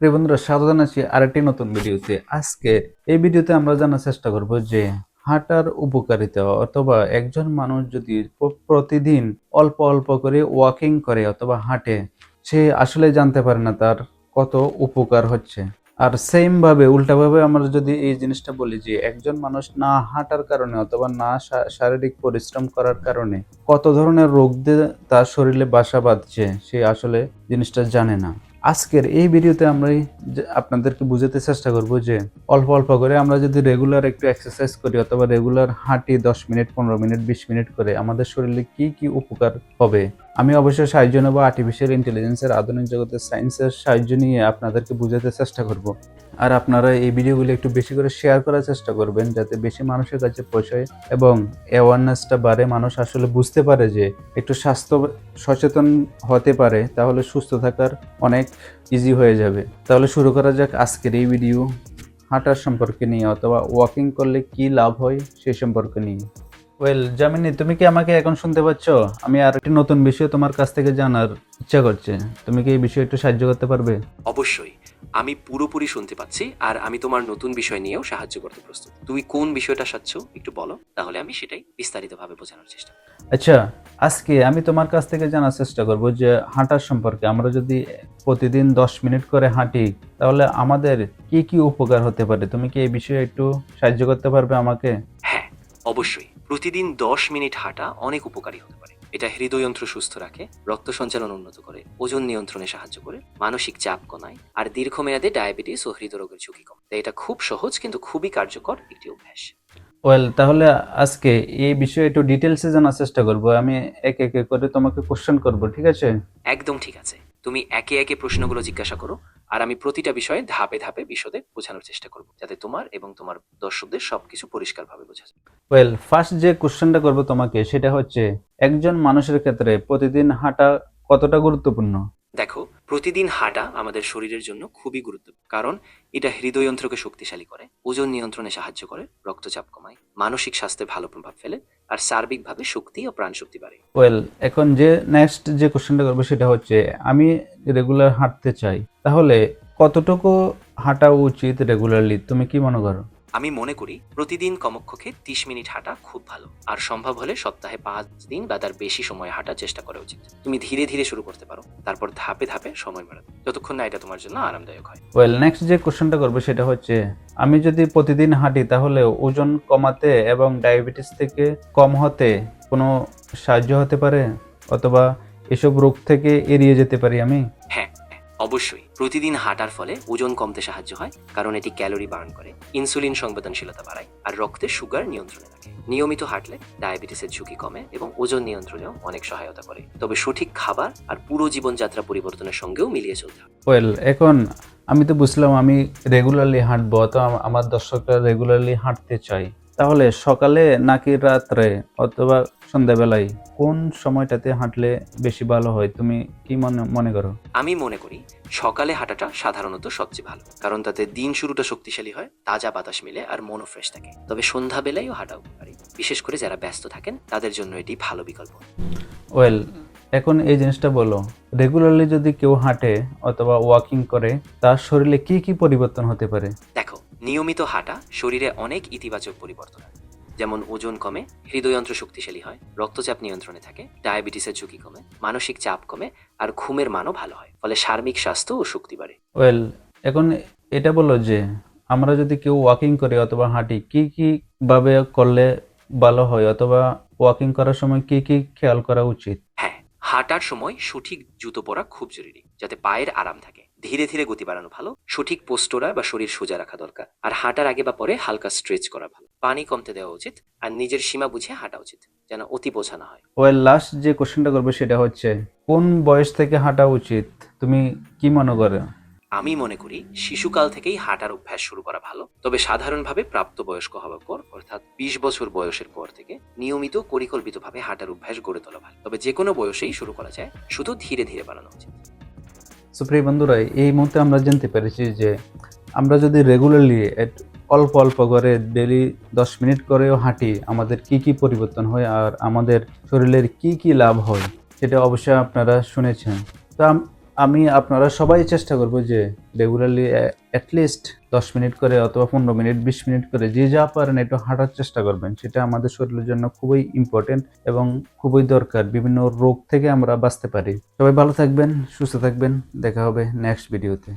প্রিয় বন্ধুরা, স্বাগত জানাচ্ছি আরেকটি নতুন ভিডিওতে। আজকে এই ভিডিওতে আমরা জানার চেষ্টা করব যে হাঁটার উপকারিতা, অথবা একজন মানুষ যদি প্রতিদিন অল্প অল্প করে ওয়াকিং করে অথবা হাঁটে, সে আসলে জানতে পারে না তার কত উপকার হচ্ছে। আর সেম ভাবে উল্টাভাবে আমরা যদি এই জিনিসটা বলি যে একজন মানুষ না হাঁটার কারণে অথবা না শারীরিক পরিশ্রম করার কারণে কত ধরনের রোগ দিয়ে তার শরীরে বাসা বাঁধছে, সে আসলে জিনিসটা জানে না। আজকের এই ভিডিওতে আমরা আপনাদেরকে বুঝাতে চেষ্টা করব যে অল্প অল্প করে আমরা যদি রেগুলার একটু এক্সারসাইজ করি অথবা রেগুলার হাঁটি 10 মিনিট, 15 মিনিট, 20 মিনিট করে, আমাদের শরীরে কি কি উপকার হবে। আমি অবশ্যই সাহায্য নেব আর্টিফিশিয়াল ইন্টেলিজেন্সের, আধুনিক জগতের সায়েন্সের সাহায্য নিয়ে আপনাদেরকে বুঝাতে চেষ্টা করব। আর আপনারা এই ভিডিওগুলো একটু বেশি করে শেয়ার করার চেষ্টা করবেন, যাতে বেশি মানুষের কাছে পৌঁছায় এবং অ্যাওয়ারনেসটা বাড়ে, মানুষ আসলে বুঝতে পারে যে একটু স্বাস্থ্য সচেতন হতে পারে, তাহলে সুস্থ থাকার অনেক ইজি হয়ে যাবে। তাহলে শুরু করা যাক আজকের এই ভিডিও হাঁটার সম্পর্কে নিয়ে, অথবা ওয়াকিং করলে কি লাভ হয় সেই সম্পর্কে নিয়ে। জামিনী, তুমি কি আমাকে এখন শুনতে পাচ্ছ? আমি আর একটি নতুন বিষয় তোমার কাছ থেকে জানার ইচ্ছা করছে। তুমি কি এই বিষয়ে একটু সাহায্য করতে পারবে? অবশ্যই। আমি পুরোপুরি শুনতে পাচ্ছি, আর আমি তোমার নতুন বিষয় নিয়েও সাহায্য করতে প্রস্তুত। তুমি কোন বিষয়টা চাচ্ছ একটু বলো, তাহলে আমি সেটাই বিস্তারিতভাবে বোঝানোর চেষ্টা করব। আচ্ছা, আজকে আমি তোমার কাছ থেকে জানার চেষ্টা করব যে হাঁটার সম্পর্কে। আমরা যদি প্রতিদিন 10 মিনিট করে হাঁটি, তাহলে আমাদের কি কি উপকার হতে পারে। তুমি কি এই বিষয়ে একটু সাহায্য করতে পারবে আমাকে? হ্যাঁ, অবশ্যই। প্রতিদিন 10 মিনিট হাঁটা অনেক উপকারী হতে পারে। এটা হৃদয়যন্ত্র সুস্থ রাখে, রক্ত সঞ্চালন উন্নত করে, ওজন নিয়ন্ত্রণে সাহায্য করে, মানসিক চাপ কমায়, আর দীর্ঘমেয়াদে ডায়াবেটিস ও হৃদরোগের ঝুঁকি কমায়। তাই এটা খুব সহজ কিন্তু খুবই কার্যকর একটি অভ্যাস। তাহলে আজকে এই বিষয়ে একটু ডিটেলসে জানার চেষ্টা করব। আমি একে একে করে তোমাকে কোশ্চেন করব, ঠিক আছে? একদম ঠিক আছে। তুমি একে একে প্রশ্নগুলো জিজ্ঞাসা করো, আর আমি প্রতিটা বিষয়ে ধাপে ধাপে বিশদে বোঝানোর চেষ্টা করব, যাতে তোমার এবং তোমার দর্শকদের সবকিছু পরিষ্কারভাবে বোঝা যায়। ফার্স্ট যে কোশ্চেনটা করব তোমাকে, সেটা হচ্ছে একজন মানুষের ক্ষেত্রে প্রতিদিন হাঁটা কতটা গুরুত্বপূর্ণ? দেখো, প্রতিদিন হাঁটা আমাদের শরীরের জন্য খুবই গুরুত্বপূর্ণ, কারণ এটা হৃদয়যন্ত্রকে শক্তিশালী করে, ওজন নিয়ন্ত্রণে সাহায্য করে, রক্তচাপ কমায়, মানসিক স্বাস্থ্যে ভালো প্রভাব ফেলে, আর সার্বিকভাবে শক্তি ও প্রাণশক্তি বাড়ে। এখন যে নেক্সট যে কোশ্চেনটা করবো সেটা হচ্ছে, আমি রেগুলার হাঁটতে চাই, তাহলে কতটুকু হাঁটা উচিত রেগুলারলি, তুমি কি মনে করো? আমি মনে করি প্রতিদিন কমপক্ষে 30 মিনিট হাঁটা খুব ভালো, আর সম্ভব হলে সপ্তাহে 5 দিন বা তার বেশি সময় হাঁটার চেষ্টা করা উচিত। তুমি ধীরে ধীরে শুরু করতে পারো, তারপর ধাপে ধাপে সময় বাড়াবে, যতক্ষণ না এটা তোমার জন্য আরামদায়ক হয়। নেক্সট যে কোশ্চেনটা করবো সেটা হচ্ছে, আমি যদি প্রতিদিন হাঁটি, তাহলে ওজন কমাতে এবং ডায়াবেটিস থেকে কম হতে কোনো সাহায্য হতে পারে, অথবা এসব রোগ থেকে এড়িয়ে যেতে পারি আমি? হ্যাঁ, অবশ্যই। প্রতিদিন হাঁটার ফলে ওজন কমতে সাহায্য হয়, কারণ এটি ক্যালোরি বার্ন করে, ইনসুলিন সংবেদনশীলতা বাড়ায়, আর রক্তে সুগার নিয়ন্ত্রণে রাখে। নিয়মিত হাঁটলে ডায়াবেটিসের ঝুঁকি কমে এবং ওজন নিয়ন্ত্রণেও অনেক সহায়তা করে। তবে সঠিক খাবার আর পুরো জীবনযাত্রা পরিবর্তনের সঙ্গেও মিলিয়ে চলতে হবে। এখন আমি তো বুঝলাম আমি রেগুলারলি হাঁটবো, তো আমার দর্শকরা রেগুলারলি হাঁটতে চাই, তাহলে সকালে নাকি রাত্রে অথবা সন্ধ্যাবেলায় কোন সময়টাতে হাঁটলে বেশি ভালো হয়, তুমি কি মনে করো? আমি মনে করি সকালে হাঁটাটা সাধারণত সবচেয়ে ভালো, কারণ তাতে দিন শুরুটা শক্তিশালী হয়, তাজা বাতাস মিলে আর মনও ফ্রেশ থাকে। তবে সন্ধ্যাবেলায়ও হাঁটা উপকারী, বিশেষ করে যারা ব্যস্ত থাকেন তাদের জন্য এটি ভালো বিকল্প। ওয়েল এখন এই জিনিসটা বলো, রেগুলারলি যদি কেউ হাঁটে অথবা ওয়াকিং করে, তার শরীরে কি কি পরিবর্তন হতে পারে? দেখো, নিয়মিত হাঁটা শরীরে অনেক ইতিবাচক পরিবর্তন আনে। যেমন ওজন কমে, হৃদয়যন্ত্র শক্তিশালী হয়, রক্তচাপ নিয়ন্ত্রণে থাকে, ডায়াবেটিসের ঝুঁকি কমে, মানসিক চাপ কমে, আর ঘুমের মানও ভালো হয়, ফলে সার্বিক স্বাস্থ্য ও শক্তি বাড়ে। এখন এটা বলো যে আমরা যদি কেউ ওয়াকিং করে অথবা হাঁটি, কি কি ভাবে করলে ভালো হয়, অথবা ওয়াকিং করার সময় কি কি খেয়াল করা উচিত? হ্যাঁ, হাঁটার সময় সঠিক জুতো পরা খুব জরুরি, যাতে পায়ের আরাম থাকে। ধীরে ধীরে গতি বাড়ানো ভালো, সঠিক পোস্টোরা বা শরীর সোজা রাখা দরকার, আর হাঁটার আগে বা পরে হালকা স্ট্রেচ করা ভালো। পানি কমতে দেওয়া উচিত, আর নিজের সীমা বুঝে হাঁটা উচিত, যেন অতি বোঝা না হয়। লাস্ট যে কোশ্চেনটা করবে সেটা হচ্ছে, কোন বয়স থেকে হাঁটা উচিত, তুমি কি মনে করো? আমি মনে করি শিশুকাল থেকেই হাঁটার অভ্যাস শুরু করা ভালো, তবে সাধারণভাবে প্রাপ্তবয়স্ক হওয়ার পর, অর্থাৎ 20 বছর বয়সের পর থেকে নিয়মিত পরিকল্পিতভাবে হাঁটার অভ্যাস গড়ে তোলা ভালো। তবে যে কোনো বয়সেই শুরু করা যায়, শুধু ধীরে ধীরে বাড়ানো উচিত। সুপ্রিয় বন্ধুরা, এই মুহূর্তে আমরা জানতে পেরেছি যে আমরা যদি রেগুলারলি অল্প অল্প করে ডেলি 10 মিনিট করেও হাঁটি, আমাদের কি কি পরিবর্তন হয় আর আমাদের শরীরের কি কি লাভ হয়, সেটা অবশ্যই আপনারা শুনেছেন। তো আমি আপনারা সবাই চেষ্টা করবো যে রেগুলারলি অ্যাটলিস্ট 10 মিনিট করে অথবা 15 মিনিট 20 মিনিট করে যে যা পারেন একটু হাঁটার চেষ্টা করবেন। সেটা আমাদের শরীরের জন্য খুবই ইম্পর্টেন্ট এবং খুবই দরকার। বিভিন্ন রোগ থেকে আমরা বাঁচতে পারি। সবাই ভালো থাকবেন, সুস্থ থাকবেন। দেখা হবে নেক্সট ভিডিওতে।